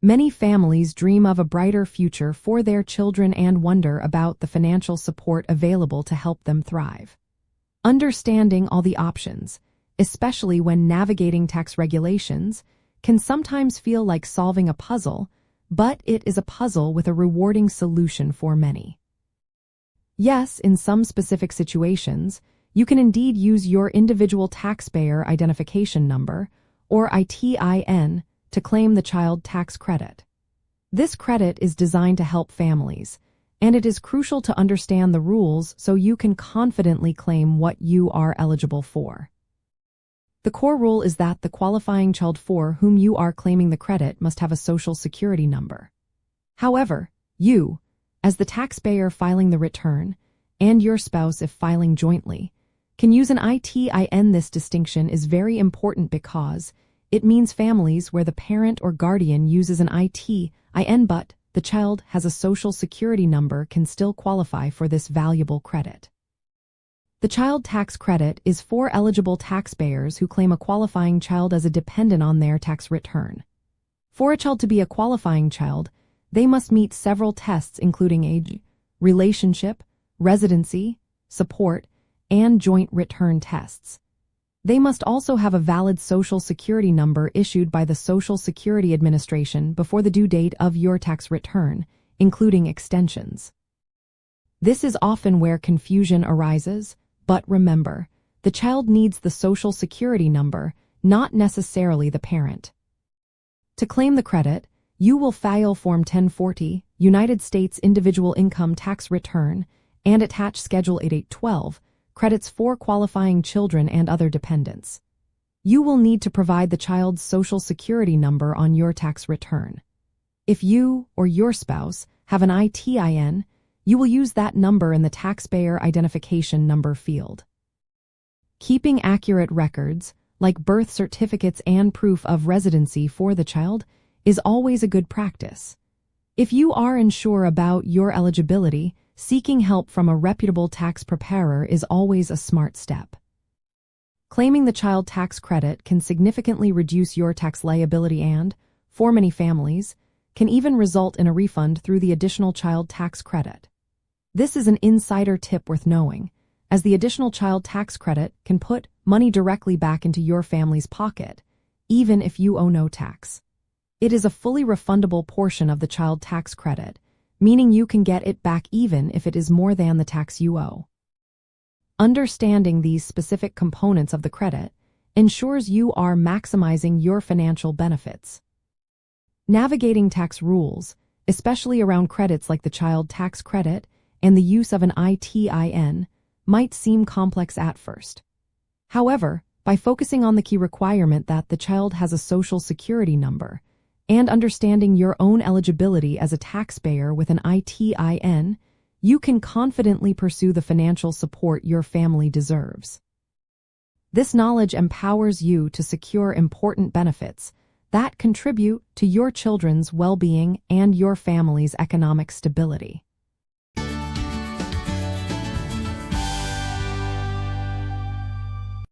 Many families dream of a brighter future for their children and wonder about the financial support available to help them thrive. Understanding all the options, especially when navigating tax regulations, can sometimes feel like solving a puzzle, but it is a puzzle with a rewarding solution for many. Yes, in some specific situations, you can indeed use your individual taxpayer identification number, or ITIN, to claim the child tax credit. This credit is designed to help families, and it is crucial to understand the rules so you can confidently claim what you are eligible for. The core rule is that the qualifying child for whom you are claiming the credit must have a Social Security number. However, you, as the taxpayer filing the return, and your spouse if filing jointly, can use an ITIN. This distinction is very important because it means families where the parent or guardian uses an ITIN but the child has a Social Security number can still qualify for this valuable credit. The child tax credit is for eligible taxpayers who claim a qualifying child as a dependent on their tax return. For a child to be a qualifying child, they must meet several tests including age, relationship, residency, support, and joint return tests. They must also have a valid Social Security number issued by the Social Security Administration before the due date of your tax return, including extensions. This is often where confusion arises, but remember, the child needs the Social Security number, not necessarily the parent. To claim the credit, you will file Form 1040, United States Individual Income Tax Return, and attach Schedule 8812, credits for qualifying children and other dependents. You will need to provide the child's Social Security number on your tax return. If you or your spouse have an ITIN, you will use that number in the taxpayer identification number field. Keeping accurate records, like birth certificates and proof of residency for the child, is always a good practice. If you are unsure about your eligibility, seeking help from a reputable tax preparer is always a smart step. Claiming the child tax credit can significantly reduce your tax liability and, for many families, can even result in a refund through the additional child tax credit. This is an insider tip worth knowing, as the additional child tax credit can put money directly back into your family's pocket, even if you owe no tax. It is a fully refundable portion of the child tax credit, meaning you can get it back even if it is more than the tax you owe. Understanding these specific components of the credit ensures you are maximizing your financial benefits. Navigating tax rules, especially around credits like the child tax credit and the use of an ITIN, might seem complex at first. However, by focusing on the key requirement that the child has a Social Security number, and understanding your own eligibility as a taxpayer with an ITIN, you can confidently pursue the financial support your family deserves. This knowledge empowers you to secure important benefits that contribute to your children's well-being and your family's economic stability.